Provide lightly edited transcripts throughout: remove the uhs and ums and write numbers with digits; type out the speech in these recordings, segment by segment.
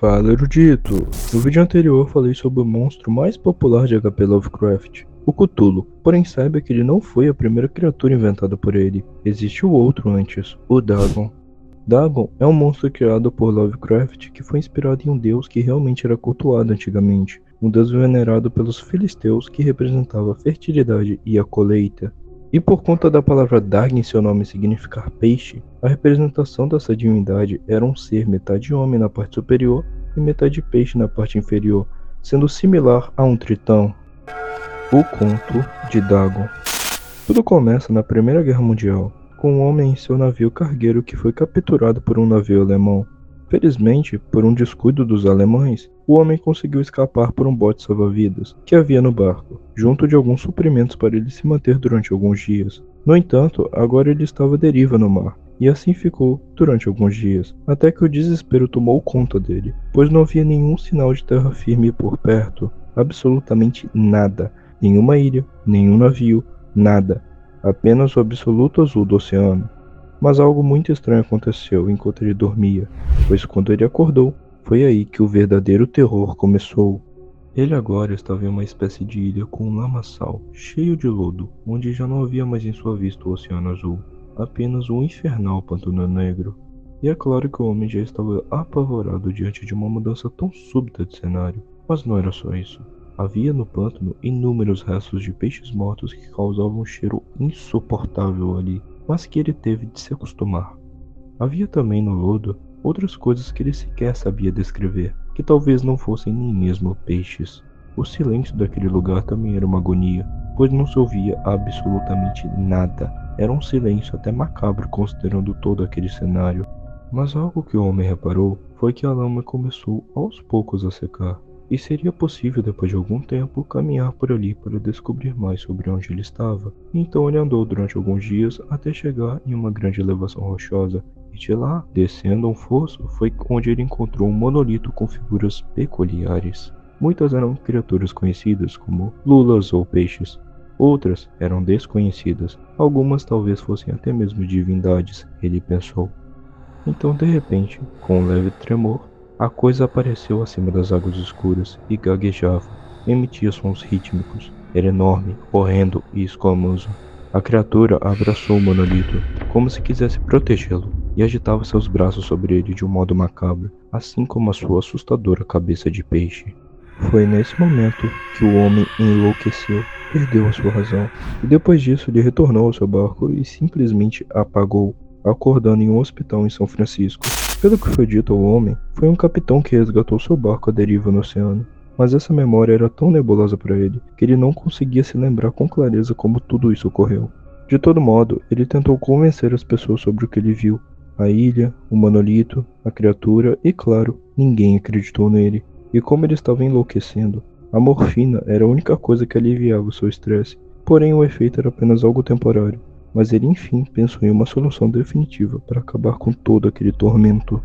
Fala, erudito! No vídeo anterior falei sobre o monstro mais popular de HP Lovecraft, o Cthulhu, porém saiba que ele não foi a primeira criatura inventada por ele, existe o outro antes, o Dagon. Dagon é um monstro criado por Lovecraft que foi inspirado em um deus que realmente era cultuado antigamente, um deus venerado pelos filisteus que representava a fertilidade e a colheita. E por conta da palavra Dag em seu nome significar peixe, a representação dessa divindade era um ser metade homem na parte superior e metade peixe na parte inferior, sendo similar a um tritão. O conto de Dagon. Tudo começa na Primeira Guerra Mundial, com um homem em seu navio cargueiro que foi capturado por um navio alemão. Felizmente, por um descuido dos alemães, o homem conseguiu escapar por um bote salva-vidas que havia no barco, junto de alguns suprimentos para ele se manter durante alguns dias. No entanto, agora ele estava à deriva no mar, e assim ficou durante alguns dias, até que o desespero tomou conta dele, pois não havia nenhum sinal de terra firme por perto, absolutamente nada, nenhuma ilha, nenhum navio, nada, apenas o absoluto azul do oceano. Mas algo muito estranho aconteceu enquanto ele dormia, pois quando ele acordou, foi aí que o verdadeiro terror começou. Ele agora estava em uma espécie de ilha com um lamaçal, cheio de lodo, onde já não havia mais em sua vista o oceano azul, apenas um infernal pantano negro. E é claro que o homem já estava apavorado diante de uma mudança tão súbita de cenário, mas não era só isso. Havia no pântano inúmeros restos de peixes mortos que causavam um cheiro insuportável ali, mas que ele teve de se acostumar. Havia também no lodo outras coisas que ele sequer sabia descrever, que talvez não fossem nem mesmo peixes. O silêncio daquele lugar também era uma agonia, pois não se ouvia absolutamente nada. Era um silêncio até macabro considerando todo aquele cenário. Mas algo que o homem reparou foi que a lama começou aos poucos a secar. E seria possível, depois de algum tempo, caminhar por ali para descobrir mais sobre onde ele estava. Então ele andou durante alguns dias até chegar em uma grande elevação rochosa, e de lá, descendo um fosso, foi onde ele encontrou um monolito com figuras peculiares. Muitas eram criaturas conhecidas como lulas ou peixes, outras eram desconhecidas, algumas talvez fossem até mesmo divindades, ele pensou. Então de repente, com um leve tremor, a coisa apareceu acima das águas escuras e gaguejava, emitia sons rítmicos. Era enorme, horrendo e escamoso. A criatura abraçou o monolito, como se quisesse protegê-lo, e agitava seus braços sobre ele de um modo macabro, assim como a sua assustadora cabeça de peixe. Foi nesse momento que o homem enlouqueceu, perdeu a sua razão, e depois disso ele retornou ao seu barco e simplesmente apagou, acordando em um hospital em São Francisco. Pelo que foi dito ao homem, foi um capitão que resgatou seu barco à deriva no oceano, mas essa memória era tão nebulosa para ele que ele não conseguia se lembrar com clareza como tudo isso ocorreu. De todo modo, ele tentou convencer as pessoas sobre o que ele viu, a ilha, o monolito, a criatura e, claro, ninguém acreditou nele. E como ele estava enlouquecendo, a morfina era a única coisa que aliviava o seu estresse, porém o efeito era apenas algo temporário. Mas ele enfim pensou em uma solução definitiva para acabar com todo aquele tormento.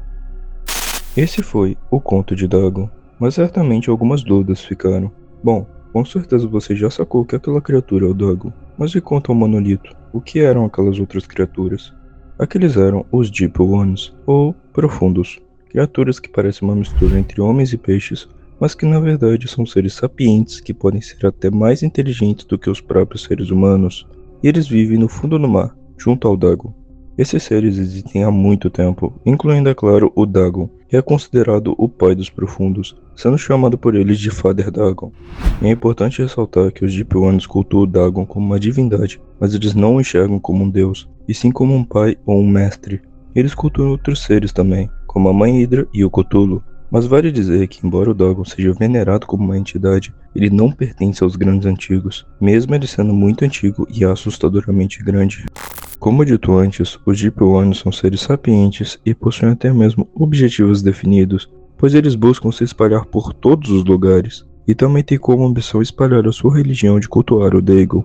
Esse foi o conto de Dagon, mas certamente algumas dúvidas ficaram. Bom, com certeza você já sacou que aquela criatura é o Dagon, mas e quanto ao monolito? O que eram aquelas outras criaturas? Aqueles eram os Deep Ones, ou profundos, criaturas que parecem uma mistura entre homens e peixes, mas que na verdade são seres sapientes que podem ser até mais inteligentes do que os próprios seres humanos. E eles vivem no fundo do mar, junto ao Dagon. Esses seres existem há muito tempo, incluindo, é claro, o Dagon, que é considerado o pai dos profundos, sendo chamado por eles de Father Dagon. E é importante ressaltar que os Deep Ones cultuam o Dagon como uma divindade, mas eles não o enxergam como um deus, e sim como um pai ou um mestre. Eles cultuam outros seres também, como a Mãe Hidra e o Cthulhu. Mas vale dizer que, embora o Dagon seja venerado como uma entidade, ele não pertence aos grandes antigos, mesmo ele sendo muito antigo e assustadoramente grande. Como dito antes, os Deep Ones são seres sapientes e possuem até mesmo objetivos definidos, pois eles buscam se espalhar por todos os lugares, e também têm como ambição espalhar a sua religião de cultuar o Dagon.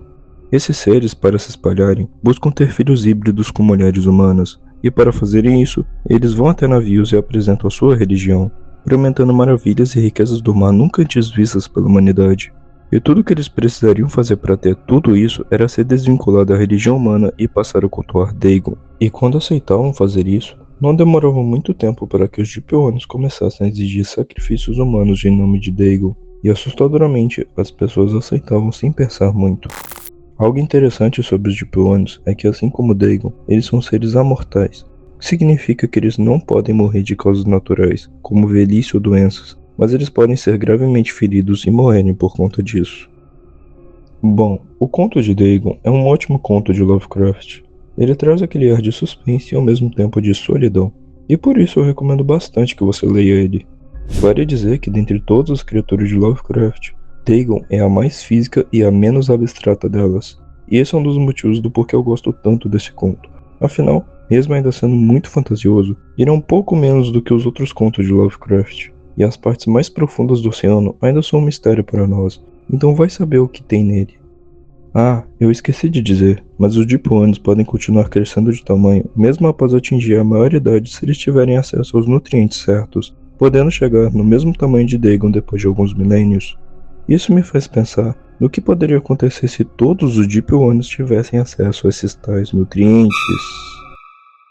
Esses seres, para se espalharem, buscam ter filhos híbridos com mulheres humanas, e para fazerem isso, eles vão até navios e apresentam a sua religião, prometendo maravilhas e riquezas do mar nunca antes vistas pela humanidade. E tudo o que eles precisariam fazer para ter tudo isso era ser desvinculado da religião humana e passar a cultuar Dagon. E quando aceitavam fazer isso, Não demorava muito tempo para que os Deep Ones começassem a exigir sacrifícios humanos em nome de Dagon, e assustadoramente as pessoas aceitavam sem pensar muito. Algo interessante sobre os Deep Ones é que, assim como Dagon, eles são seres amortais, o que significa que eles não podem morrer de causas naturais, como velhice ou doenças, mas eles podem ser gravemente feridos e morrerem por conta disso. Bom, o conto de Dagon é um ótimo conto de Lovecraft. Ele traz aquele ar de suspense e ao mesmo tempo de solidão, e por isso eu recomendo bastante que você leia ele. Vale dizer que dentre todas as criaturas de Lovecraft, Dagon é a mais física e a menos abstrata delas, e esse é um dos motivos do porquê eu gosto tanto desse conto. Afinal, mesmo ainda sendo muito fantasioso, ele é um pouco menos do que os outros contos de Lovecraft, e as partes mais profundas do oceano ainda são um mistério para nós, então vai saber o que tem nele. Ah, eu esqueci de dizer, mas os Deep Ones podem continuar crescendo de tamanho mesmo após atingir a maioridade se eles tiverem acesso aos nutrientes certos, podendo chegar no mesmo tamanho de Dagon depois de alguns milênios. Isso me faz pensar no que poderia acontecer se todos os Deep Ones tivessem acesso a esses tais nutrientes.